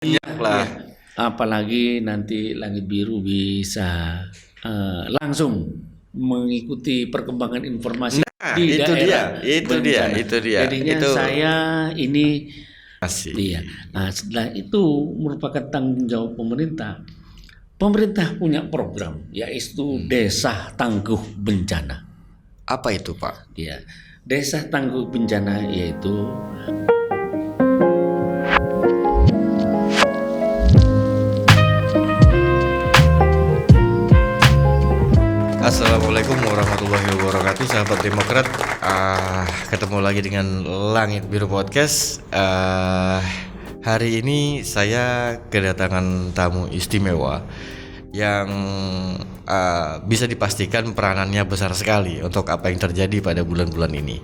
Banyak lah. Apalagi nanti Langit Biru bisa langsung mengikuti perkembangan informasi Nah, di itu daerah dia, itu dia, bencana. itu dia. Jadinya Itu saya ini masih. iya. Nah, setelah itu merupakan tanggung jawab pemerintah. Pemerintah punya program yaitu Desa Tangguh Bencana. Apa itu, Pak? Ya, Desa Tangguh Bencana yaitu Assalamualaikum warahmatullahi wabarakatuh, sahabat Demokrat. Ketemu lagi dengan Langit Biru Podcast. Hari ini saya kedatangan tamu istimewa yang bisa dipastikan peranannya besar sekali untuk apa yang terjadi pada bulan-bulan ini.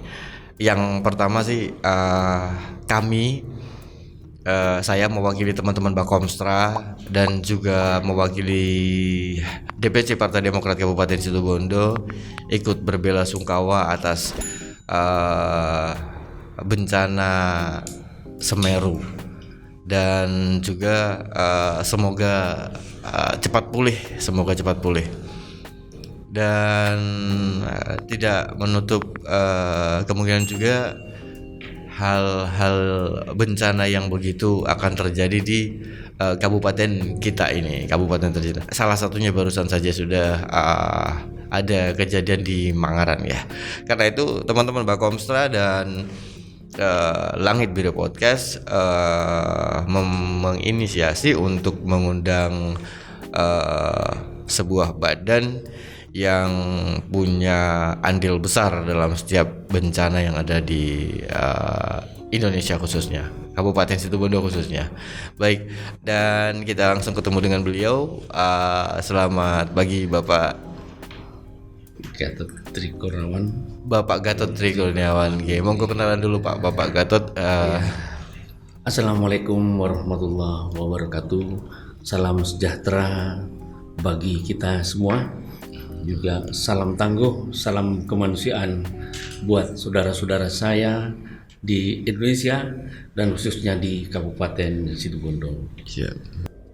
Yang pertama sih saya mewakili teman-teman Bakomstra dan juga mewakili DPC Partai Demokrat Kabupaten Situbondo ikut berbela-sungkawa atas bencana Semeru, dan juga semoga cepat pulih, dan tidak menutup kemungkinan juga hal-hal bencana yang begitu akan terjadi di kabupaten kita ini, kabupaten tercinta. Salah satunya barusan saja sudah ada kejadian di Mangaran ya. Karena itu teman-teman Bakomstra dan Langit Biru Podcast menginisiasi untuk mengundang sebuah badan yang punya andil besar dalam setiap bencana yang ada di Indonesia, khususnya Kabupaten Situbondo khususnya. Baik, dan kita langsung ketemu dengan beliau. Selamat pagi Bapak Gatot Trikurniawan. Bapak Gatot Trikurniawan. Monggo kenalan dulu Pak, Bapak Gatot. Assalamualaikum warahmatullahi wabarakatuh. Salam sejahtera bagi kita semua. Juga salam tangguh, salam kemanusiaan buat saudara-saudara saya di Indonesia dan khususnya di Kabupaten Situbondo.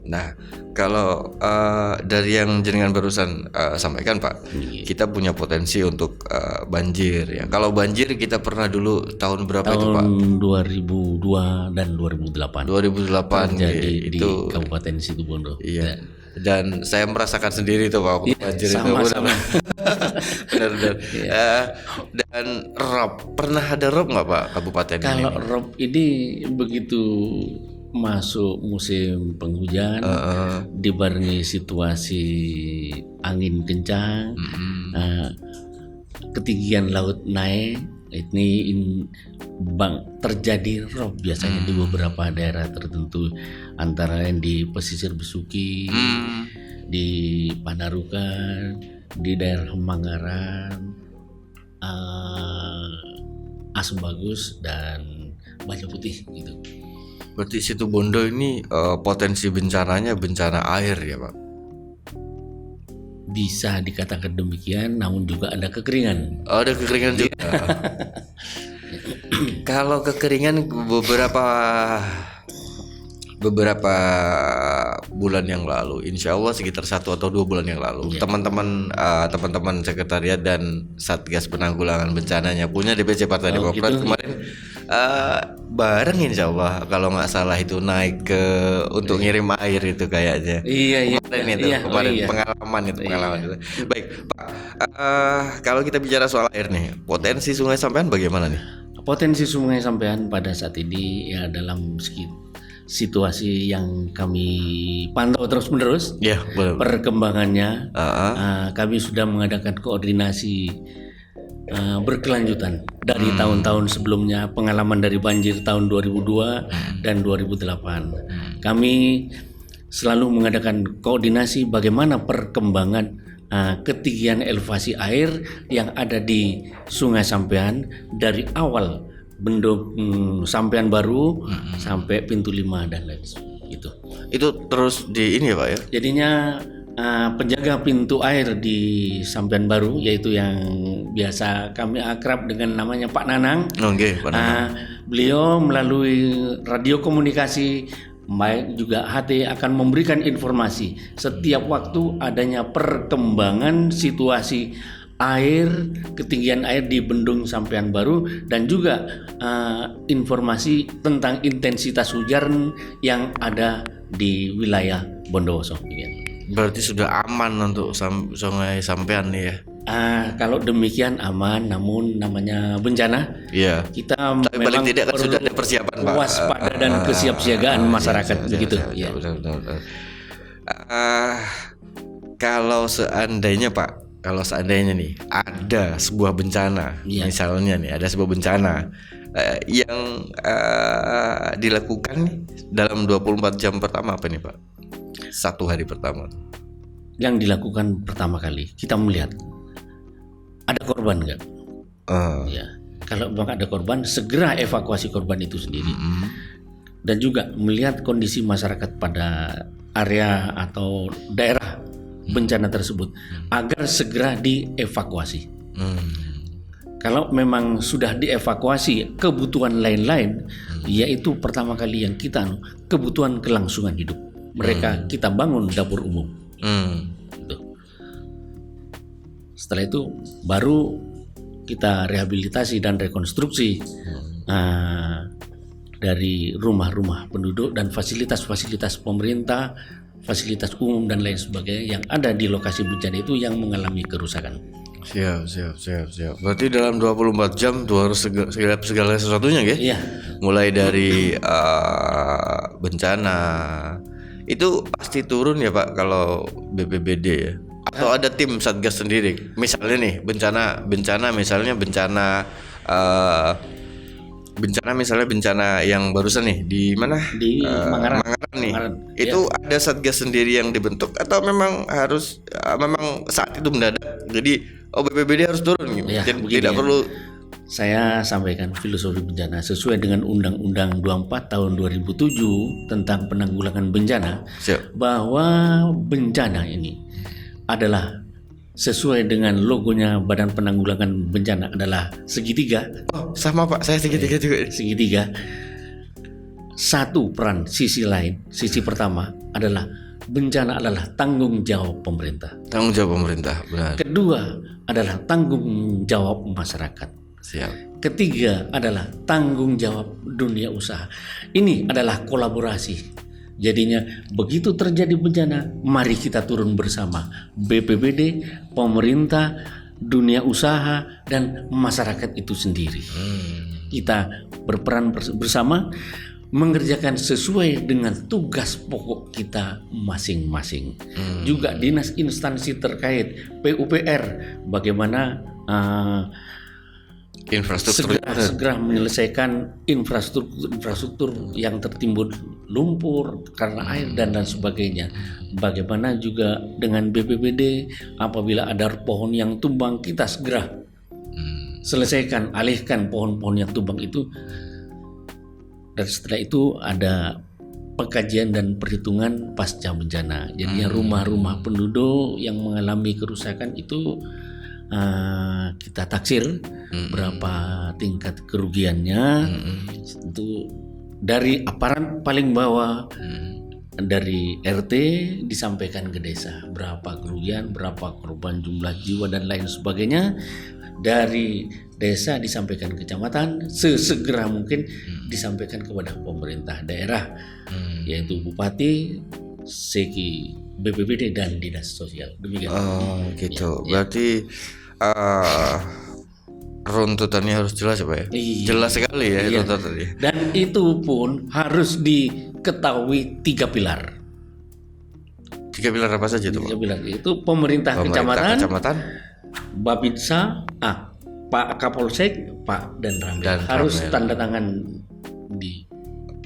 Nah, kalau dari yang jenengan barusan sampaikan Pak, kita punya potensi untuk banjir ya. Kalau banjir kita pernah dulu tahun berapa itu Pak? Tahun 2002 dan 2008. 2008 terjadi di itu Kabupaten Situbondo. Iya. Dan saya merasakan sendiri itu Pak, banjir sama-sama. itu benar-benar. Dan rob, pernah ada rob nggak Pak kabupaten ini? Kalau rob ini begitu masuk musim penghujan, dibarengi situasi angin kencang, ketinggian laut naik, ini terjadi rob biasanya di beberapa daerah tertentu, antara lain di pesisir Besuki, di Panarukan, di daerah Manggaran, Asbagus dan Baja Putih gitu. Berarti Situbondo ini potensi bencananya bencana air ya Pak? Bisa dikatakan demikian, namun juga ada kekeringan. Ada kekeringan juga. Kalau kekeringan beberapa bulan yang lalu, insya Allah sekitar 1 atau 2 bulan yang lalu, teman-teman sekretariat dan Satgas Penanggulangan Bencananya punya DPC Partai Demokrat gitu. Kemarin bareng insya Allah kalau nggak salah itu naik ke untuk ngirim air itu kayaknya. Kemarin pengalaman itu. Baik Pak, kalau kita bicara soal air nih, potensi Sungai Sampean bagaimana nih? Potensi Sungai Sampean pada saat ini ya dalam situasi yang kami pantau terus-menerus, perkembangannya. Kami sudah mengadakan koordinasi berkelanjutan dari tahun-tahun sebelumnya, pengalaman dari banjir tahun 2002 dan 2008. Kami selalu mengadakan koordinasi bagaimana perkembangan ketinggian elevasi air yang ada di Sungai Sampean dari awal bendung Sampean Baru sampai pintu 5 dan lain gitu. Itu terus di ini ya Pak ya? Jadinya penjaga pintu air di Sampean Baru, yaitu yang biasa kami akrab dengan namanya Pak Nanang. Pak Nanang. Beliau melalui radio komunikasi baik juga HT akan memberikan informasi setiap waktu adanya perkembangan situasi air, ketinggian air di Bendung Sampean Baru, dan juga informasi tentang intensitas hujan yang ada di wilayah Bondowoso. Berarti sudah aman untuk Sungai Sampean nih ya. Kalau demikian aman, namun namanya bencana, Iya. kita Tapi paling memang tidak kan perlu sudah ada persiapan, Pak. waspada dan kesiapsiagaan masyarakat begitu. Ya. Benar. Kalau seandainya Pak, nih ada sebuah bencana, Iya. misalnya nih ada sebuah bencana yang dilakukan nih dalam 24 jam pertama apa nih Pak? Satu hari pertama. Yang dilakukan pertama kali kita melihat ada korban nggak? Ya, kalau memang ada korban, segera evakuasi korban itu sendiri, dan juga melihat kondisi masyarakat pada area atau daerah bencana tersebut agar segera dievakuasi. Kalau memang sudah dievakuasi, kebutuhan lain-lain, yaitu pertama kali yang kita kebutuhan kelangsungan hidup mereka, kita bangun dapur umum. Gitu. Setelah itu baru kita rehabilitasi dan rekonstruksi dari rumah-rumah penduduk dan fasilitas-fasilitas pemerintah, fasilitas umum dan lain sebagainya yang ada di lokasi bencana itu yang mengalami kerusakan. Siap. Berarti dalam 24 jam tuh harus segala sesuatunya ya? Iya. Mulai dari bencana itu pasti turun ya Pak kalau BPBD ya? Atau ada tim Satgas sendiri? Misalnya nih bencana misalnya bencana yang barusan nih di mana? Di Mangaran nih. Mangaran. Itu ada Satgas sendiri yang dibentuk atau memang harus memang saat itu mendadak? Jadi BPBD harus turun gitu. Ya, Tidak perlu. Saya sampaikan filosofi bencana sesuai dengan Undang-Undang 24 tahun 2007 tentang penanggulangan bencana. Siap. Bahwa bencana ini adalah sesuai dengan logonya Badan Penanggulangan Bencana adalah segitiga. Oh, sama Pak, saya segitiga juga. Segitiga. Satu peran sisi lain, sisi pertama adalah bencana adalah tanggung jawab pemerintah. Tanggung jawab pemerintah, benar. Kedua adalah tanggung jawab masyarakat. Siap. Ketiga adalah tanggung jawab dunia usaha. Ini adalah kolaborasi. Jadinya begitu terjadi bencana, mari kita turun bersama. BPBD, pemerintah, dunia usaha, dan masyarakat itu sendiri. Kita berperan bersama mengerjakan sesuai dengan tugas pokok kita masing-masing. Juga dinas instansi terkait, PUPR, bagaimana Infrastruktur segera menyelesaikan infrastruktur yang tertimbun lumpur karena air dan lain sebagainya. Bagaimana juga dengan BPBD, apabila ada pohon yang tumbang, kita segera selesaikan, alihkan pohon-pohon yang tumbang itu. Dan setelah itu ada pengkajian dan perhitungan pasca bencana. Jadinya rumah-rumah penduduk yang mengalami kerusakan itu kita taksir berapa tingkat kerugiannya. Itu dari aparat paling bawah, dari RT disampaikan ke desa berapa kerugian, berapa korban, jumlah jiwa dan lain sebagainya. Dari desa disampaikan ke kecamatan, sesegera mungkin disampaikan kepada pemerintah daerah, yaitu bupati, seki, BPBD dan dinas sosial. Demikian. Oh gitu. Berarti runtutannya harus jelas ya Pak ya? Iya. Jelas sekali ya Iya. runtutannya. Dan itu pun harus diketahui 3 pilar. 3 pilar apa saja tuh Pak? 3 pilar itu pemerintah kecamatan, Babinsa, Pak Kapolsek, Pak dan Ramil harus Ramil. tanda tangan di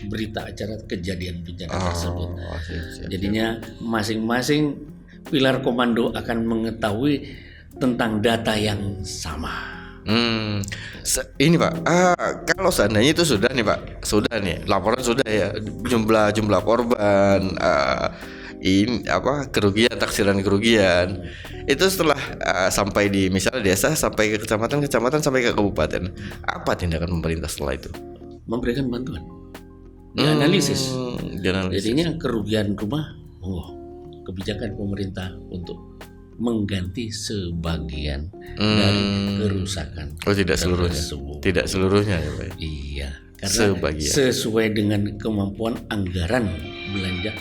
berita acara kejadian bencana tersebut. Siap. Jadinya masing-masing pilar komando akan mengetahui tentang data yang sama. Ini Pak, kalau seandainya itu sudah nih Pak, sudah nih laporan sudah ya jumlah korban, ini kerugian, taksiran kerugian itu setelah sampai di misalnya desa sampai ke kecamatan sampai ke kabupaten, apa tindakan pemerintah setelah itu? Memberikan bantuan. dianalisis. Dianalisis. Jadinya kerugian rumah, kebijakan pemerintah untuk mengganti sebagian dari kerusakan. Tidak seluruhnya. tersebut. Tidak seluruhnya ya Pak. Iya, karena Sebagian. sesuai dengan kemampuan anggaran belanja.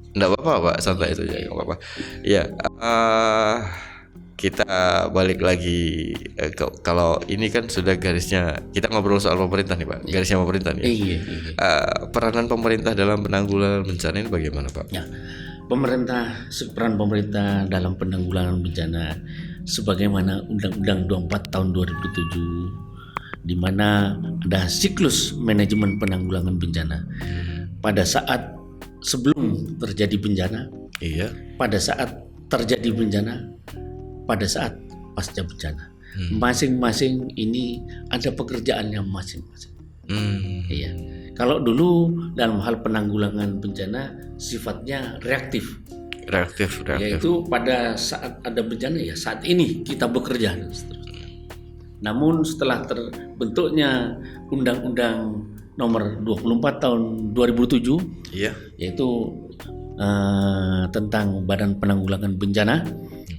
Nggak apa-apa Pak, santai itu ya, nggak apa-apa. Ya, kita balik lagi kalau ini kan sudah garisnya, kita ngobrol soal pemerintah nih Pak, garisnya pemerintah nih. Iya. Peranan pemerintah dalam penanggulangan bencana ini bagaimana Pak? Ya, peran pemerintah dalam penanggulangan bencana sebagaimana Undang-Undang 24 tahun 2007, di mana ada siklus manajemen penanggulangan bencana. Pada saat sebelum terjadi bencana, Iya. pada saat terjadi bencana, pada saat pasca bencana. Masing-masing ini ada pekerjaannya masing-masing. Iya. Kalau dulu dalam hal penanggulangan bencana sifatnya reaktif. Reaktif. Yaitu pada saat ada bencana ya saat ini kita bekerja dan seterusnya. Namun setelah terbentuknya Undang-Undang nomor 24 tahun 2007, Iya. yaitu tentang Badan Penanggulangan Bencana,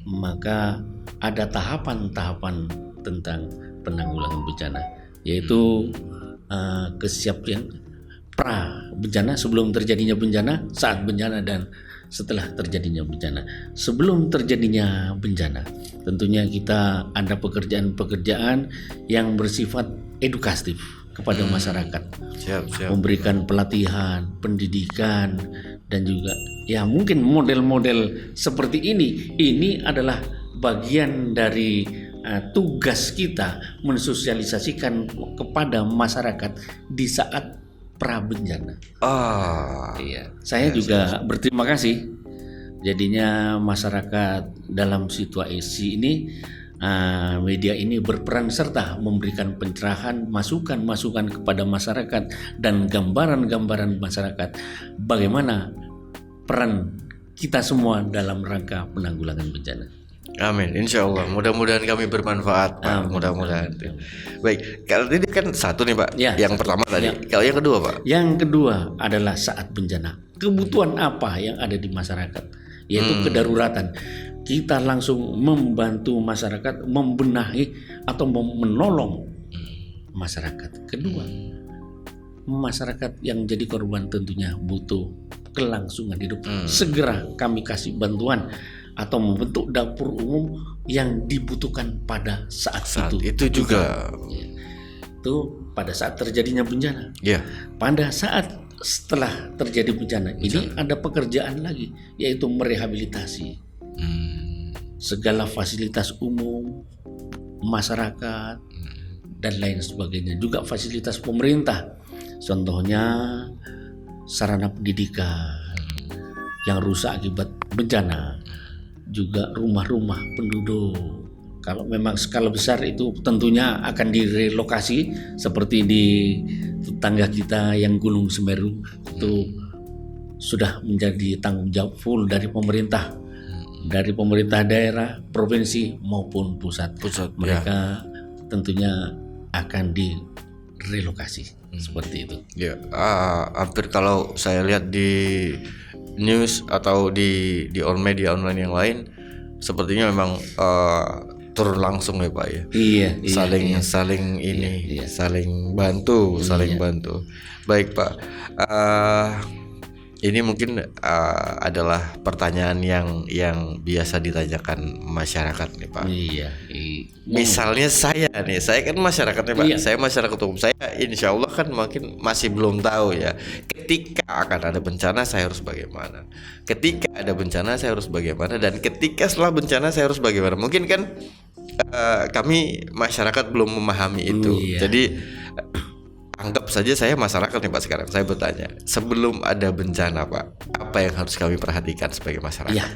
maka ada tahapan-tahapan tentang penanggulangan bencana, yaitu kesiapan pra bencana, sebelum terjadinya bencana, saat bencana, dan setelah terjadinya bencana. Sebelum terjadinya bencana, tentunya kita ada pekerjaan-pekerjaan yang bersifat edukatif kepada masyarakat, Siap. memberikan pelatihan, pendidikan, dan juga ya mungkin model-model seperti ini adalah bagian dari tugas kita mensosialisasikan kepada masyarakat di saat pra bencana. Iya, saya juga berterima kasih. Jadinya masyarakat dalam situasi ini, media ini berperan serta memberikan pencerahan, masukan-masukan kepada masyarakat dan gambaran-gambaran masyarakat bagaimana peran kita semua dalam rangka penanggulangan bencana. Amin, insya Allah. Mudah-mudahan kami bermanfaat Pak. Mudah-mudahan. Baik, kalau ini kan satu nih Pak. Ya, yang pertama tadi. Ya. Kalau yang kedua Pak? Yang kedua adalah saat bencana. Kebutuhan apa yang ada di masyarakat? Yaitu kedaruratan. Kita langsung membantu masyarakat membenahi atau menolong masyarakat. Kedua, masyarakat yang jadi korban tentunya butuh kelangsungan hidup. Segera kami kasih bantuan atau membentuk dapur umum yang dibutuhkan pada saat itu juga. Itu pada saat terjadinya bencana. Ya. Pada saat setelah terjadi bencana ini ada pekerjaan lagi, yaitu merehabilitasi segala fasilitas umum masyarakat dan lain sebagainya, juga fasilitas pemerintah, contohnya sarana pendidikan yang rusak akibat bencana, juga rumah-rumah penduduk. Kalau memang skala besar itu tentunya akan direlokasi, seperti di tetangga kita yang Gunung Semeru itu sudah menjadi tanggung jawab full dari pemerintah daerah, provinsi maupun pusat. Mereka tentunya akan direlokasi seperti itu. Ya, hampir kalau saya lihat di news atau di media online yang lain, sepertinya memang turun langsung ya Pak ya. Iya. Saling bantu. Baik Pak. Ini mungkin adalah pertanyaan yang biasa ditanyakan masyarakat nih Pak. Iya. Misalnya saya kan masyarakatnya Pak. Iya. Saya masyarakat umum. Saya insya Allah kan mungkin masih belum tahu ya. Ketika akan ada bencana saya harus bagaimana. Ketika ada bencana saya harus bagaimana. Dan ketika setelah bencana saya harus bagaimana. Mungkin kan kami masyarakat belum memahami itu. Iya. Jadi anggap saja saya masyarakat nih Pak sekarang. Saya bertanya, sebelum ada bencana Pak, apa yang harus kami perhatikan sebagai masyarakat? Ya,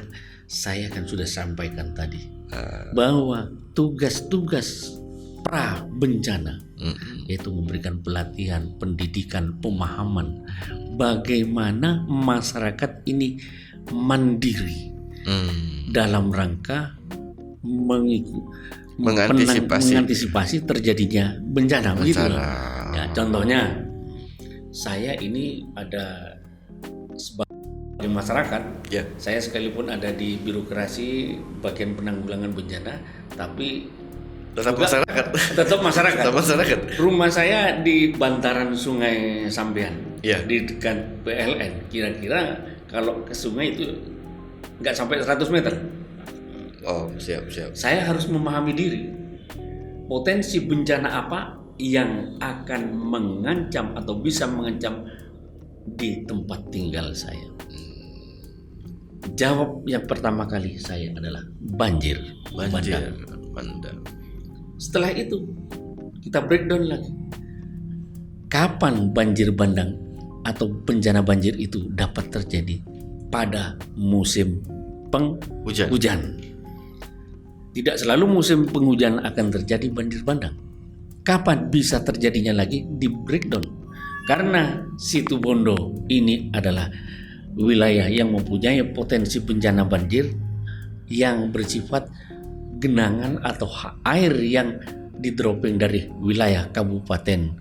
saya kan sudah sampaikan tadi bahwa tugas-tugas pra bencana yaitu memberikan pelatihan, pendidikan, pemahaman bagaimana masyarakat ini mandiri dalam rangka mengantisipasi terjadinya bencana. Begitu. Ya, contohnya saya ini ada sebagai masyarakat, Ya. saya sekalipun ada di birokrasi bagian penanggulangan bencana, tapi Tetap juga masyarakat. tetap masyarakat. Tetap masyarakat. Rumah saya di bantaran Sungai Sampean, Ya. di dekat PLN. Kira-kira kalau ke sungai itu nggak sampai 100 meter. Oh, siap. Saya harus memahami diri potensi bencana apa yang akan mengancam atau bisa mengancam di tempat tinggal saya. Jawab yang pertama kali saya adalah banjir. Bandang. Setelah itu kita breakdown lagi. Kapan banjir bandang atau bencana banjir itu dapat terjadi? Pada musim penghujan. Tidak selalu musim penghujan akan terjadi banjir bandang. Kapan bisa terjadinya lagi? Di breakdown. Karena Situ Bondo ini adalah wilayah yang mempunyai potensi bencana banjir yang bersifat genangan atau air yang di-dropping dari wilayah kabupaten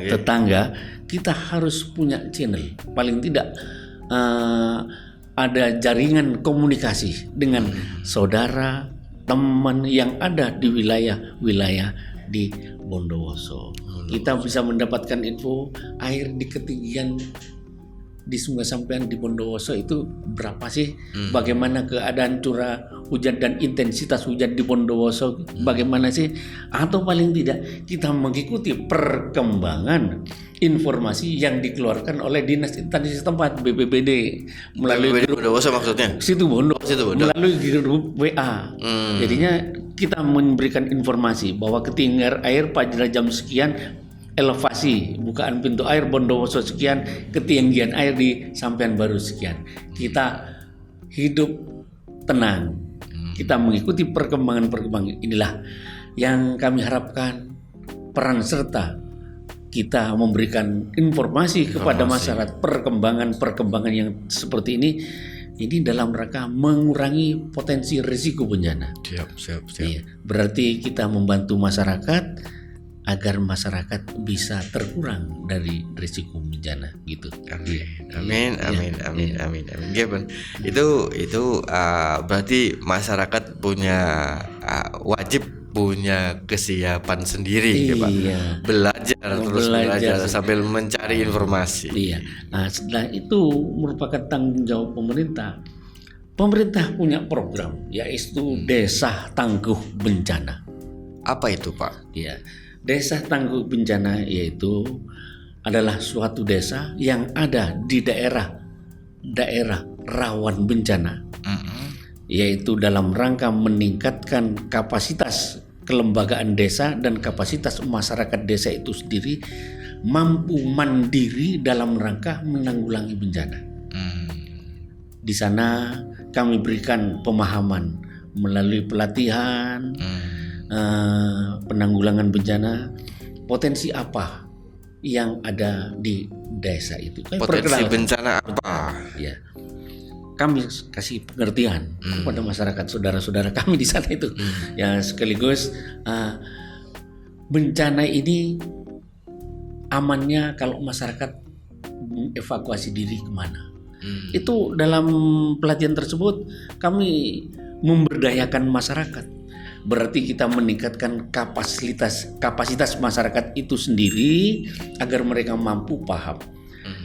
tetangga. Kita harus punya channel, paling tidak ada jaringan komunikasi dengan saudara, teman yang ada di wilayah di Bondowoso. Kita bisa mendapatkan info air di ketinggian di Sungai Sampean di Bondowoso itu berapa sih? Bagaimana keadaan curah hujan dan intensitas hujan di Bondowoso bagaimana sih? Atau paling tidak kita mengikuti perkembangan informasi yang dikeluarkan oleh dinas instansi setempat, BPBD melalui grup Bondowoso maksudnya? Situ Bondo melalui grup WA. Jadinya kita memberikan informasi bahwa ketinggian air pada jam sekian, elevasi bukaan pintu air Bondowoso sekian, ketinggian air di Sampean Baru sekian. Kita hidup tenang. Kita mengikuti perkembangan inilah yang kami harapkan peran serta kita memberikan informasi kepada masyarakat perkembangan yang seperti ini dalam rangka mengurangi potensi risiko bencana. Siap. Iya, berarti kita membantu masyarakat agar masyarakat bisa terkurang dari risiko bencana gitu. Amin. Ya, Ben. Itu berarti masyarakat punya wajib punya kesiapan sendiri, ya Pak. Belajar sambil mencari informasi. Iya. Nah, setelah itu merupakan tanggung jawab pemerintah. Pemerintah punya program yaitu Desa Tangguh Bencana. Apa itu, Pak? Iya. Desa Tangguh Bencana yaitu adalah suatu desa yang ada di daerah rawan bencana, yaitu dalam rangka meningkatkan kapasitas kelembagaan desa dan kapasitas masyarakat desa itu sendiri mampu mandiri dalam rangka menanggulangi bencana. Di sana kami berikan pemahaman melalui pelatihan penanggulangan bencana, potensi apa yang ada di desa itu. Potensi bencana apa? Ya, kami kasih pengertian kepada masyarakat saudara-saudara kami di sana itu. Ya, sekaligus bencana ini amannya kalau masyarakat mengevakuasi diri kemana. Itu dalam pelatihan tersebut kami memberdayakan masyarakat. Berarti kita meningkatkan kapasitas masyarakat itu sendiri agar mereka mampu paham.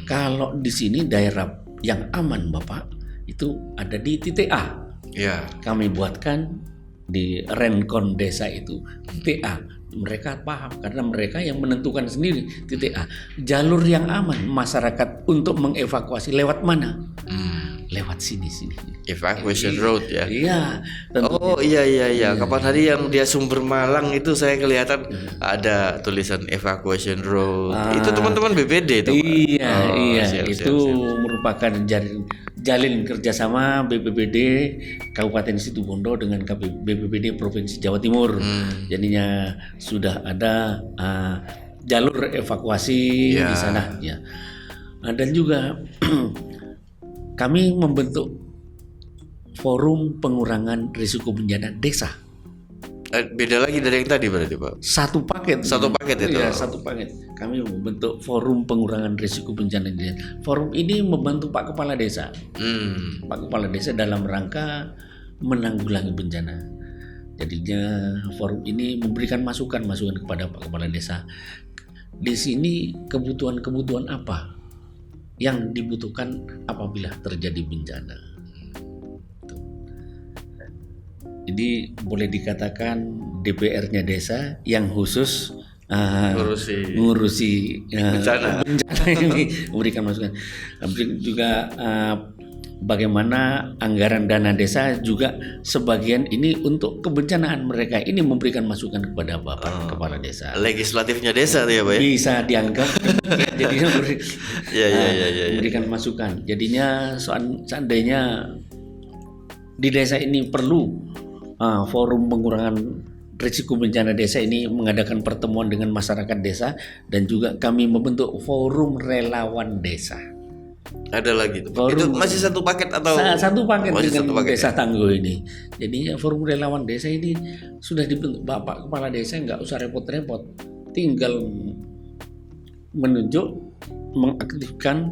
Kalau di sini daerah yang aman Bapak itu ada di TTA. Ya. Kami buatkan di Renkon desa itu TTA. Mereka paham karena mereka yang menentukan sendiri TTA. Jalur yang aman masyarakat untuk mengevakuasi lewat mana? Lewat sini. Evacuation road ya. Iya. Oh iya. Kapan hari yang dia Sumber Malang itu saya kelihatan ada tulisan evacuation road. Itu teman-teman BPD itu. Iya. Itu merupakan jalin kerjasama BPBD Kabupaten Situbondo dengan BPBD Provinsi Jawa Timur. Jadinya sudah ada jalur evakuasi di sana. Ya. Dan juga kami membentuk forum pengurangan risiko bencana desa. Beda lagi dari yang tadi berarti Pak. Satu paket. Satu paket itu. Iya, satu paket. Kami membentuk forum pengurangan risiko bencana desa. Forum ini membantu Pak Kepala Desa. Pak Kepala Desa dalam rangka menanggulangi bencana. Jadinya forum ini memberikan masukan kepada Pak Kepala Desa. Di sini kebutuhan apa yang dibutuhkan apabila terjadi bencana. Jadi boleh dikatakan DPR-nya desa yang khusus ngurusi bencana ini, memberikan masukan. Juga bagaimana anggaran dana desa juga sebagian ini untuk kebencanaan mereka ini memberikan masukan kepada Bapak Kepala Desa. Legislatifnya desa tuh ya Pak ya? Bisa dianggap jadinya ya. memberikan masukan. Jadinya seandainya di desa ini perlu forum pengurangan risiko bencana desa ini mengadakan pertemuan dengan masyarakat desa, dan juga kami membentuk forum relawan desa. Ada lagi tuh. Itu masih satu paket atau satu paket masih dengan satu paket desa Tangguh ini. Jadi forum relawan desa ini sudah dibentuk. Bapak Kepala Desa nggak usah repot-repot, tinggal menunjuk, mengaktifkan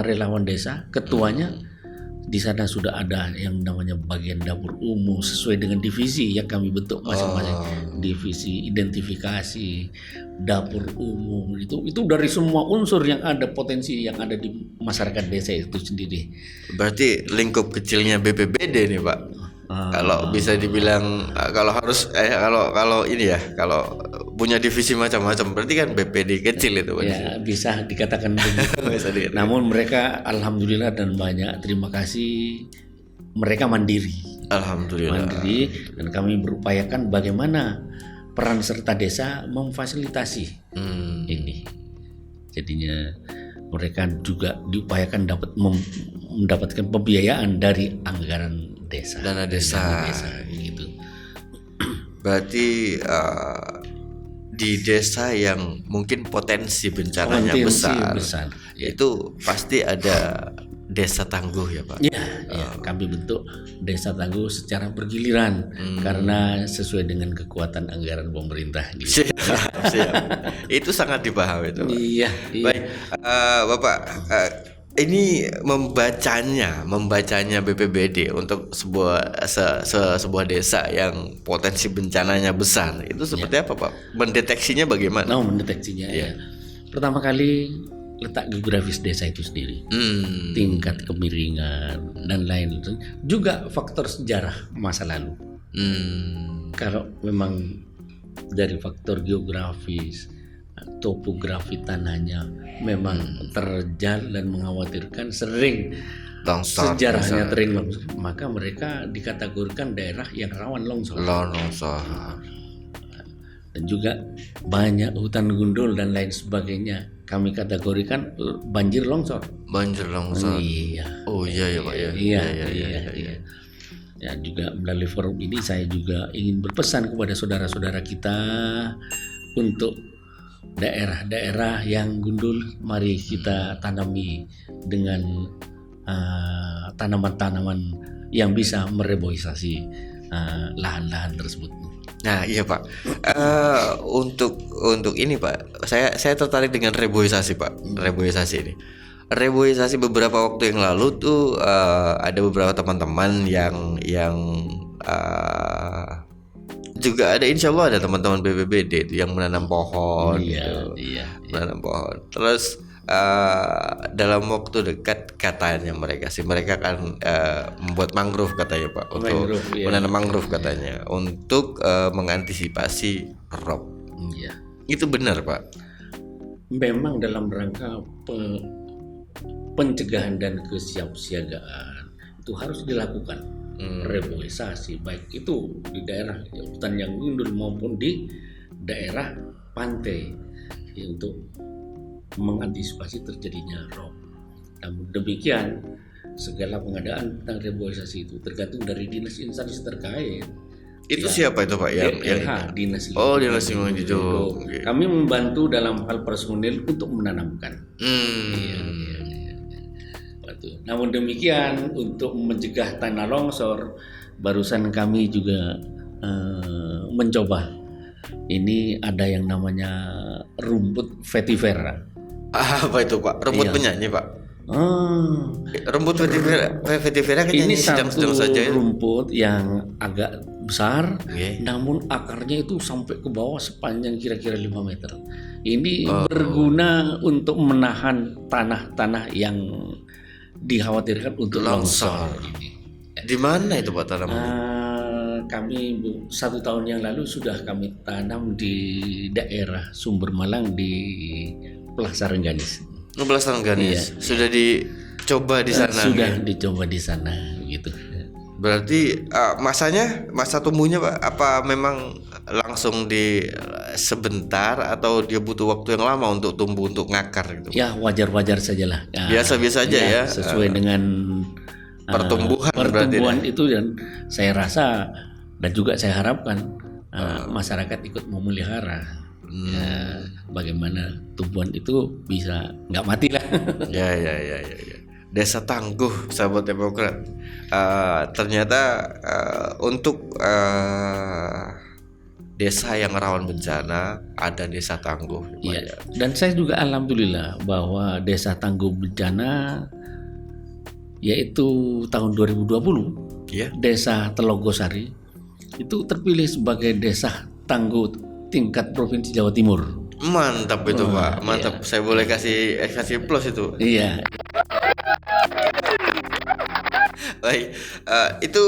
relawan desa, ketuanya. Di sana sudah ada yang namanya bagian dapur umum sesuai dengan divisi yang kami bentuk masing-masing. Divisi identifikasi, dapur umum, itu dari semua unsur yang ada, potensi yang ada di masyarakat desa itu sendiri. Berarti lingkup kecilnya BPBD nih Pak. Kalau bisa dibilang kalau ini ya, kalau punya divisi macam-macam berarti kan BPD kecil itu Pak. Ya, bisa dikatakan begitu. Namun mereka alhamdulillah dan banyak terima kasih, mereka mandiri. Alhamdulillah. Mandiri, dan kami berupayakan bagaimana peran serta desa memfasilitasi ini. Jadinya mereka juga diupayakan mendapatkan pembiayaan dari anggaran desa. Dana desa gitu. Berarti di desa yang mungkin potensi bencananya besar, ya. Itu pasti ada desa tangguh ya Pak. Ya, kami bentuk desa tangguh secara bergiliran karena sesuai dengan kekuatan anggaran pemerintah. Gitu. Siap. Itu sangat dipahami itu Pak. Iya. Baik, Bapak, ini membacanya BPBD untuk sebuah desa yang potensi bencananya besar itu seperti apa Pak? Mendeteksinya bagaimana? Mendeteksinya ya. Pertama kali letak geografis desa itu sendiri, tingkat kemiringan dan lain, juga faktor sejarah masa lalu. Kalau memang dari faktor geografis, topografi tanahnya memang terjal dan mengkhawatirkan, sering longsor, sejarahnya sering longsor, maka mereka dikategorikan daerah yang rawan longsor. Dan juga banyak hutan gundul dan lain sebagainya, kami kategorikan banjir longsor. Iya. Oh iya ya Pak ya. Iya. Ya, juga melalui forum ini saya juga ingin berpesan kepada saudara-saudara kita untuk daerah-daerah yang gundul, mari kita tanami dengan tanaman-tanaman yang bisa mereboisasi lahan-lahan tersebut. Nah iya Pak, untuk ini Pak, saya tertarik dengan reboisasi Pak. Reboisasi beberapa waktu yang lalu tuh ada beberapa teman-teman yang juga ada, insya Allah ada teman-teman BPBD itu yang menanam pohon. Iya. Menanam pohon. Terus dalam waktu dekat katanya mereka akan membuat mangrove katanya Pak, untuk menanam mangrove katanya untuk mengantisipasi rob. Iya. Itu benar Pak? Memang dalam rangka pencegahan dan kesiapsiagaan itu harus dilakukan. Reboisasi baik itu di daerah hutan yang gundul maupun di daerah pantai untuk mengantisipasi terjadinya rob. Namun demikian, segala pengadaan tentang reboisasi itu tergantung dari dinas instansi terkait. Itu siapa itu Pak? Dinas Lingkungan. Oh, Dinas Lingkungan Hidup. Kami membantu dalam hal personil untuk menanamkan. Namun demikian, untuk mencegah tanah longsor, barusan kami juga mencoba. Ini ada yang namanya rumput vetiver. Apa itu Pak? Rumput Iya. penyanyi Pak? Oh, Rumput vetiver kan ini nyanyi satu sedang saja ya? rumput yang agak besar, Oke. namun akarnya itu sampai ke bawah sepanjang kira-kira 5 meter. Ini berguna untuk menahan tanah-tanah yang dikhawatirkan untuk longsor. Ini. Di mana itu Pak tanaman? Kami 1 tahun yang lalu sudah kami tanam di daerah Sumber Malang di Plaza Rengganis. 16 tahun Ganis. Sudah dicoba di sana. Sudah dicoba di sana gitu. Berarti masa tumbuhnya Pak, apa memang langsung di sebentar atau dia butuh waktu yang lama untuk tumbuh, untuk ngakar gitu? Ya wajar-wajar sajalah. Ya, Biasa-biasa aja ya. Sesuai dengan Pertumbuhan berarti pertumbuhan itu, dan saya rasa dan juga saya harapkan masyarakat ikut memelihara. Ya, bagaimana tumbuhan itu bisa nggak mati lah. Ya. Desa Tangguh, sahabat Demokrat. Ternyata untuk desa yang rawan bencana ada Desa Tangguh. Iya. Dan saya juga alhamdulillah bahwa Desa Tangguh Bencana yaitu tahun 2020 Iya. Desa Telogosari itu terpilih sebagai desa tangguh tingkat Provinsi Jawa Timur. Mantap itu Pak, mantap. Saya boleh kasih plus itu. Iya. Baik, itu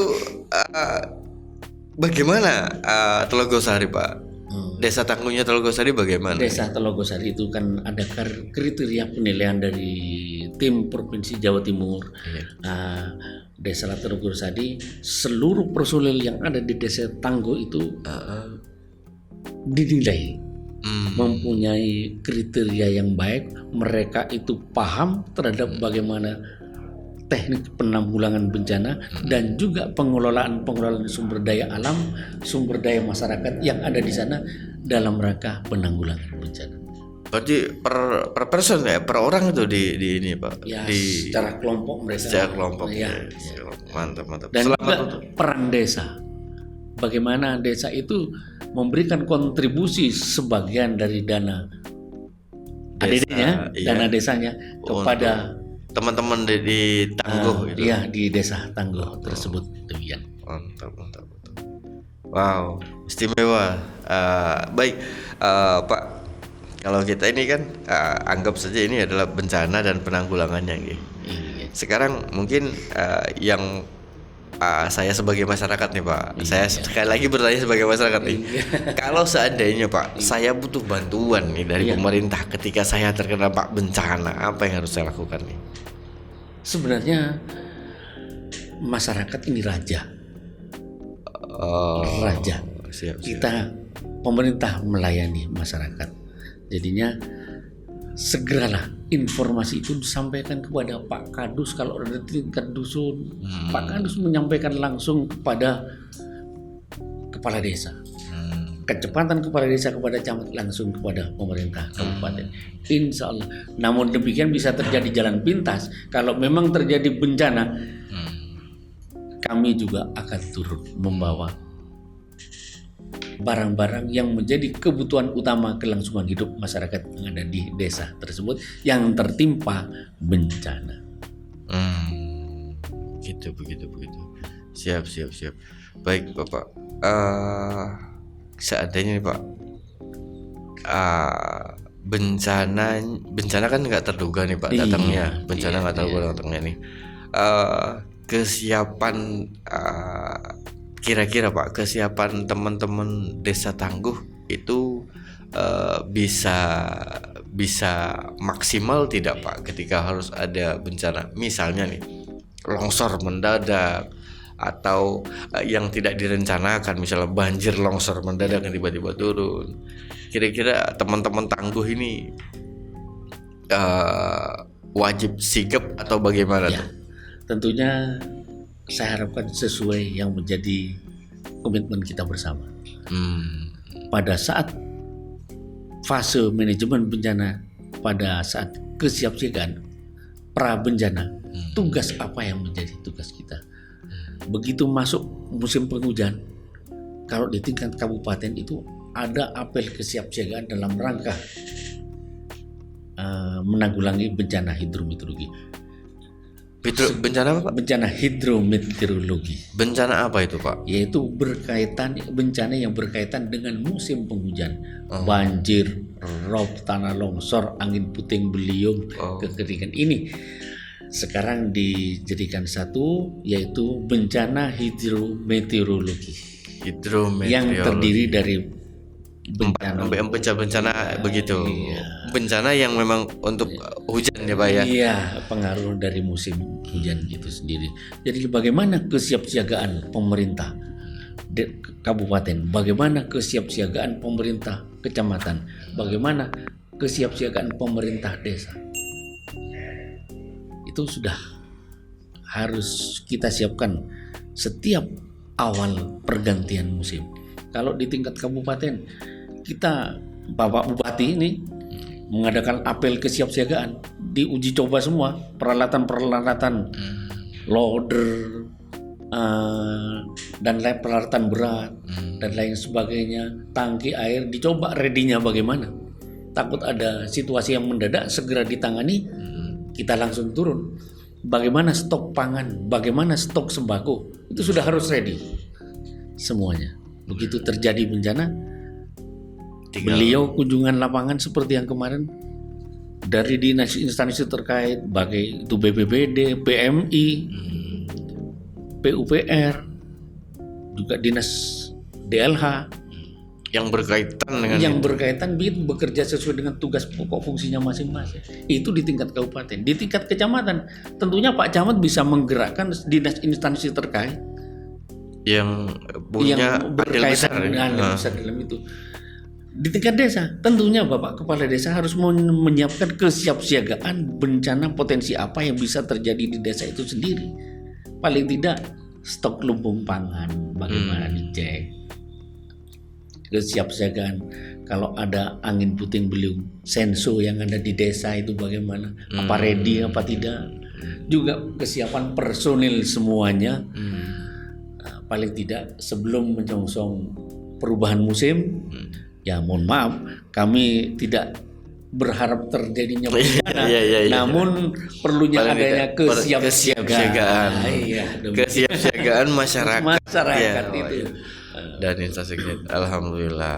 bagaimana Telogosari Pak? Desa Tangguhnya Telogosari bagaimana? Desa Telogosari itu kan ada kriteria penilaian dari tim Provinsi Jawa Timur. Desa Telogosari, seluruh personil yang ada di Desa Tangguh itu dinilai mempunyai kriteria yang baik. Mereka itu paham terhadap bagaimana teknik penanggulangan bencana dan juga pengelolaan sumber daya alam, sumber daya masyarakat yang ada di sana dalam rangka penanggulangan bencana. Berarti per person ya, per orang itu di ini Pak? Ya, di secara kelompok mereka. secara kelompok. Ya. Mantap. Dan Selamat juga untuk peran desa. Bagaimana desa itu memberikan kontribusi sebagian dari dana ADD-nya, iya. dana desanya kepada teman-teman di Tangguh gitu. Iya, di Desa Tangguh tersebut. Demikian. Mantap. Wow, istimewa. Baik, Pak. Kalau kita ini kan anggap saja ini adalah bencana dan penanggulangannya, gitu. Iya. Sekarang mungkin yang saya sebagai masyarakat nih Pak, saya sekali lagi bertanya sebagai masyarakat nih, kalau seandainya Pak, saya butuh bantuan nih dari pemerintah ketika saya terkena bencana, apa yang harus saya lakukan nih? Sebenarnya masyarakat ini raja. Raja. Siap. Kita pemerintah melayani masyarakat. Jadinya segeralah informasi itu disampaikan kepada Pak Kadus kalau ada tingkat dusun. Pak Kadus menyampaikan langsung kepada kepala desa. Kecepatan kepala desa kepada camat langsung kepada pemerintah kabupaten. Insya Allah. Namun demikian bisa terjadi jalan pintas. Kalau memang terjadi bencana, kami juga akan turut membawa barang-barang yang menjadi kebutuhan utama kelangsungan hidup masyarakat yang ada di desa tersebut yang tertimpa bencana. Begitu. Siap. Baik Bapak. Seandainya nih Pak, bencana kan nggak terduga nih Pak datangnya. Bencana nggak terduga datangnya nih. Kesiapan kira-kira Pak, kesiapan teman-teman Desa Tangguh itu bisa maksimal tidak Pak ketika harus ada bencana, misalnya nih longsor mendadak atau yang tidak direncanakan, misalnya banjir longsor mendadak yang tiba-tiba turun. Kira-kira teman-teman Tangguh ini wajib sigap atau bagaimana tuh? Tentunya saya harapkan sesuai yang menjadi komitmen kita bersama. Pada saat fase manajemen bencana, pada saat kesiapsiagaan pra bencana, tugas apa yang menjadi tugas kita? Begitu masuk musim penghujan, kalau di tingkat kabupaten itu ada apel kesiapsiagaan dalam rangka menanggulangi bencana hidrometeorologi. Bencana apa Pak? Bencana hidrometeorologi, Bencana apa itu Pak? yaitu bencana yang berkaitan dengan musim penghujan, banjir, rob, tanah longsor, angin puting beliung, kekeringan. Ini sekarang dijadikan satu, yaitu bencana hidrometeorologi yang terdiri dari bencana begitu. Iya. Bencana yang memang untuk hujan ya Pak ya. Iya, pengaruh dari musim hujan itu sendiri. Jadi bagaimana kesiapsiagaan pemerintah kabupaten, bagaimana kesiapsiagaan pemerintah kecamatan, bagaimana kesiapsiagaan pemerintah desa. Itu sudah harus kita siapkan setiap awal pergantian musim. Kalau di tingkat kabupaten, kita Bapak Bupati ini mengadakan apel kesiapsiagaan, diuji coba semua peralatan-peralatan, loader, dan lain peralatan berat dan lain sebagainya, tangki air dicoba ready-nya bagaimana. Takut ada situasi yang mendadak segera ditangani, kita langsung turun. Bagaimana stok pangan, bagaimana stok sembako, itu sudah harus ready semuanya. Begitu terjadi bencana, beliau kunjungan lapangan seperti yang kemarin dari dinas instansi terkait, baik itu BPBD, PMI, PUPR, juga dinas DLH yang berkaitan dengan bekerja sesuai dengan tugas pokok fungsinya masing-masing. Itu di tingkat kabupaten. Di tingkat kecamatan, tentunya Pak Camat bisa menggerakkan dinas instansi terkait yang punya andil besar dalam itu. Di tingkat desa, tentunya Bapak Kepala Desa harus menyiapkan kesiapsiagaan bencana potensi apa yang bisa terjadi di desa itu sendiri. Paling tidak stok lumbung pangan bagaimana dicek. Kesiapsiagaan kalau ada angin puting beliung, senso yang ada di desa itu bagaimana, apa ready apa tidak. Juga kesiapan personil semuanya. Paling tidak sebelum menyongsong perubahan musim, ya mohon maaf, kami tidak berharap terjadinya bencana, namun perlunya adanya kesiapsiagaan. Kesiapsiagaan masyarakat itu. Dan instansi. Alhamdulillah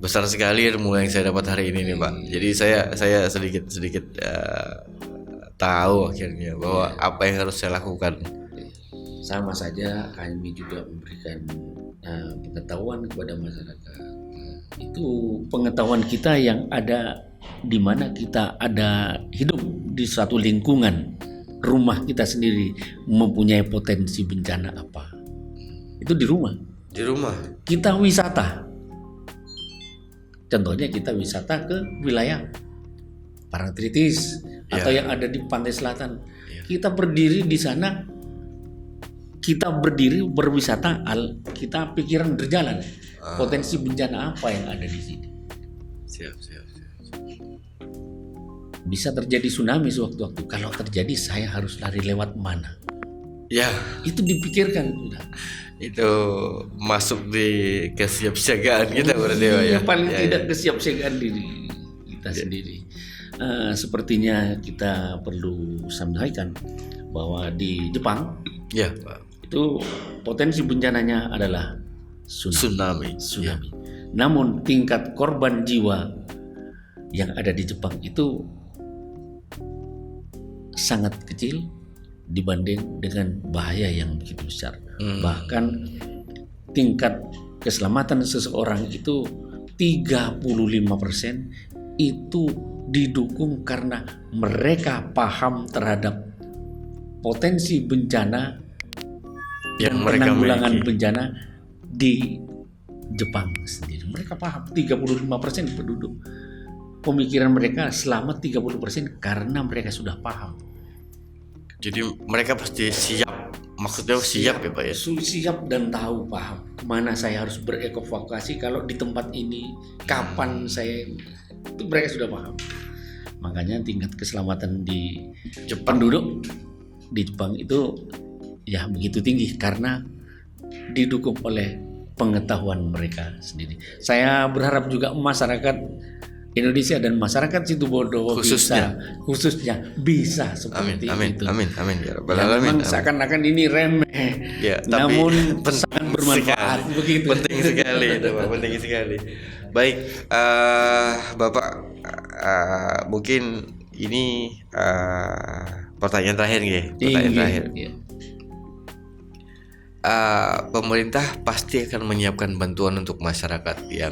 besar sekali ilmu yang saya dapat hari ini nih Pak. Jadi saya sedikit tahu akhirnya bahwa apa yang harus saya lakukan. Sama saja kami juga memberikan pengetahuan kepada masyarakat. Itu pengetahuan kita yang ada di mana kita ada hidup di suatu lingkungan, rumah kita sendiri mempunyai potensi bencana apa. Itu di rumah. Di rumah. Kita wisata. Contohnya kita wisata ke wilayah Parangtritis atau yang ada di pantai selatan. Kita berdiri di sana, kita berdiri berwisata, kita pikiran berjalan. Potensi bencana apa yang ada di sini? Siap. Bisa terjadi tsunami sewaktu-waktu. Kalau terjadi, saya harus lari lewat mana? Ya, itu dipikirkan sudah. Itu masuk di kesiapsiagaan kita berarti ya. Paling tidak kesiapsiagaan diri kita sendiri. Sepertinya kita perlu sampaikan bahwa di Jepang, itu potensi bencananya adalah tsunami. Namun tingkat korban jiwa yang ada di Jepang itu sangat kecil dibanding dengan bahaya yang begitu besar. Bahkan tingkat keselamatan seseorang itu 35% itu didukung karena mereka paham terhadap potensi bencana yang dan penanggulangan bencana di Jepang sendiri. Mereka paham 35% penduduk. Pemikiran mereka selamat 30% karena mereka sudah paham. Jadi mereka pasti siap, maksudnya siap ya Pak ya? Siap dan tahu, paham kemana saya harus berevakuasi kalau di tempat ini, kapan saya, itu mereka sudah paham. Makanya tingkat keselamatan di penduduk di Jepang itu ya begitu tinggi karena didukung oleh pengetahuan mereka sendiri. Saya berharap juga masyarakat Indonesia dan masyarakat Situbondo khususnya bisa seperti itu. Amin ya rabbal Ya, alamin. memang seakan-akan ini remeh, Ya, namun tapi sangat bermanfaat begitu. Penting sekali itu Pak, penting sekali. Baik, Bapak, mungkin ini pertanyaan terakhir nggih, pertanyaan terakhir. Iya. Pemerintah pasti akan menyiapkan bantuan untuk masyarakat yang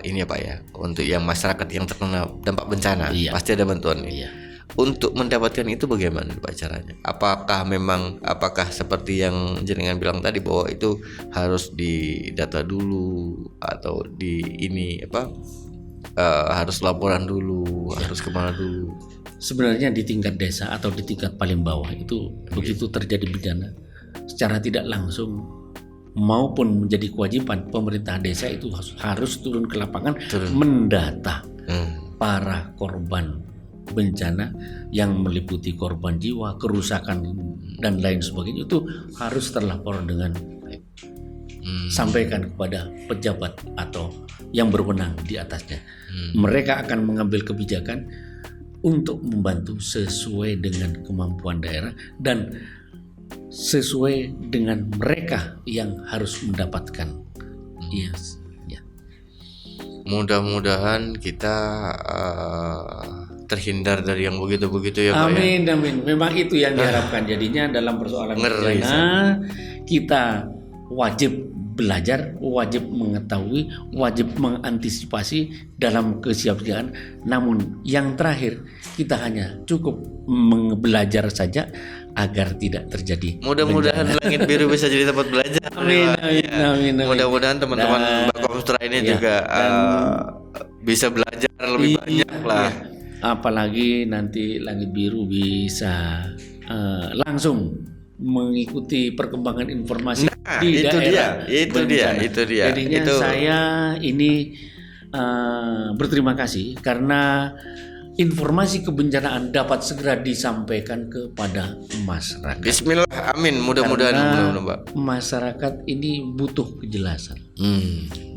ini ya Pak ya, untuk yang masyarakat yang terkena dampak bencana. Iya. Pasti ada bantuan nih. Iya. Untuk mendapatkan itu bagaimana Pak caranya? Apakah seperti yang jenengan bilang tadi bahwa itu harus didata dulu atau di ini harus laporan dulu, harus kemana dulu? Sebenarnya di tingkat desa atau di tingkat paling bawah itu begitu terjadi bencana secara tidak langsung maupun menjadi kewajiban pemerintah desa itu harus turun ke lapangan mendata para korban bencana yang meliputi korban jiwa, kerusakan dan lain sebagainya, itu harus terlapor dengan baik. Sampaikan kepada pejabat atau yang berwenang di atasnya. Mereka akan mengambil kebijakan untuk membantu sesuai dengan kemampuan daerah dan sesuai dengan mereka yang harus mendapatkan. Yes. Ya. Mudah-mudahan kita terhindar dari yang begitu-begitu ya Pak. Amin, amin. Memang itu yang diharapkan. Jadinya dalam persoalan bencana kita wajib belajar, wajib mengetahui, wajib mengantisipasi dalam kesiapsiagaan. Namun yang terakhir kita hanya cukup belajar saja agar tidak terjadi. Mudah-mudahan langit biru bisa jadi tempat belajar. Amin. Mudah-mudahan teman-teman Bakomstra ini juga bisa belajar lebih banyak lah. Apalagi nanti langit biru bisa langsung mengikuti perkembangan informasi di daerah. Itu dia. Jadinya saya ini berterima kasih karena informasi kebencanaan dapat segera disampaikan kepada masyarakat. Bismillah, amin. Mudah-mudahan Pak. Masyarakat ini butuh kejelasan.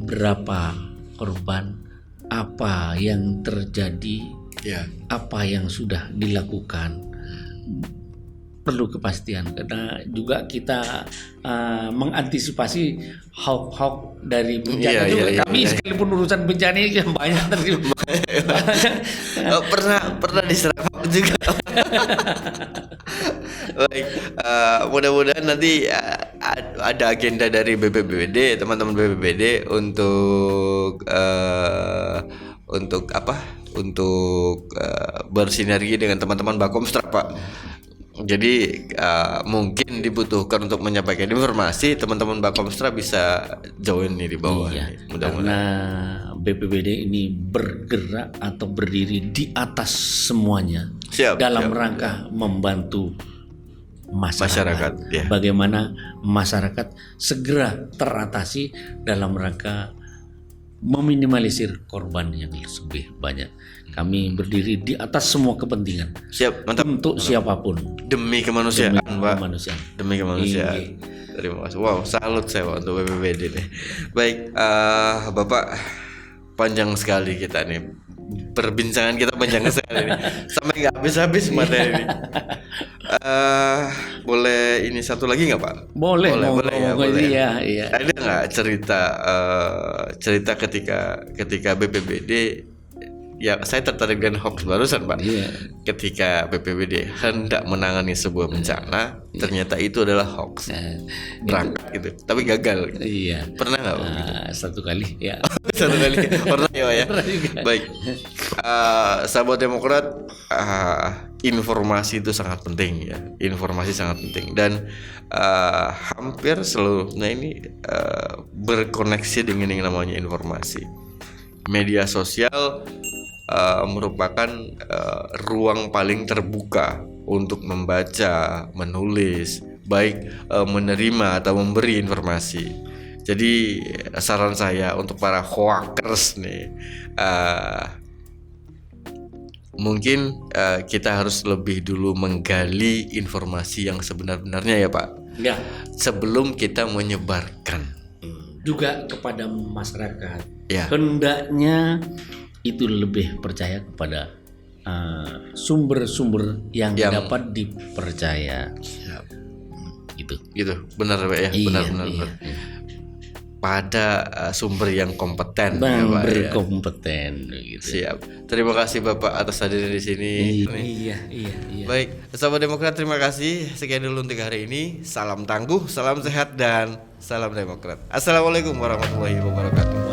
Berapa korban, apa yang terjadi, apa yang sudah dilakukan. Perlu kepastian karena juga kita mengantisipasi hoax dari bencana juga. Kami sekalipun urusan bencana ini banyak terjadi. pernah diserang juga. Baik, mudah-mudahan nanti ada agenda dari BPBD, teman-teman BPBD untuk bersinergi dengan teman-teman Bakomstra Pak. Jadi mungkin dibutuhkan untuk menyampaikan informasi, teman-teman Bakomstra bisa join nih di bawah. Karena BPBD ini bergerak atau berdiri di atas semuanya dalam rangka membantu masyarakat. Bagaimana masyarakat segera teratasi dalam rangka meminimalisir korban yang lebih banyak. Kami berdiri di atas semua kepentingan. Mantap. Untuk siapapun. Demi kemanusiaan, Pak. Demi kemanusiaan. Terima kasih. Wow, salut saya Pak untuk BPBD nih. Baik, Bapak, panjang sekali kita nih. Perbincangan kita panjang sekali nih. Sampai nggak habis-habis materi ini. Boleh ini satu lagi nggak Pak? Boleh. Ya. Ada nggak cerita ketika BPBD? Ya, saya tertarik dengan hoax barusan Pak. Ketika BPBD hendak menangani sebuah bencana, ternyata itu adalah hoax. Berangkat gitu, tapi gagal. Pernah nggak Pak? Satu kali. Satu kali. Pernah ya. Baik. Sahabat Demokrat, informasi itu sangat penting ya. Informasi sangat penting dan hampir seluruhnya ini berkoneksi dengan yang namanya informasi. Media sosial merupakan ruang paling terbuka untuk membaca, menulis, baik menerima atau memberi informasi. Jadi saran saya untuk para hoaxers nih, mungkin kita harus lebih dulu menggali informasi yang sebenar-benarnya ya Pak. Sebelum kita menyebarkan. juga kepada masyarakat. Ya. Hendaknya itu lebih percaya kepada sumber-sumber yang dapat dipercaya. Siap. Gitu. Benar Pak ya. Iya, Benar. iya. Pada sumber yang kompeten ya, Pak, ya. Berkompeten gitu. Siap. Terima kasih Bapak atas hadirnya di sini. Iya. Baik, sahabat Demokrat, terima kasih. Sekian dulu untuk hari ini. Salam tangguh, salam sehat dan salam Demokrat. Assalamualaikum warahmatullahi wabarakatuh.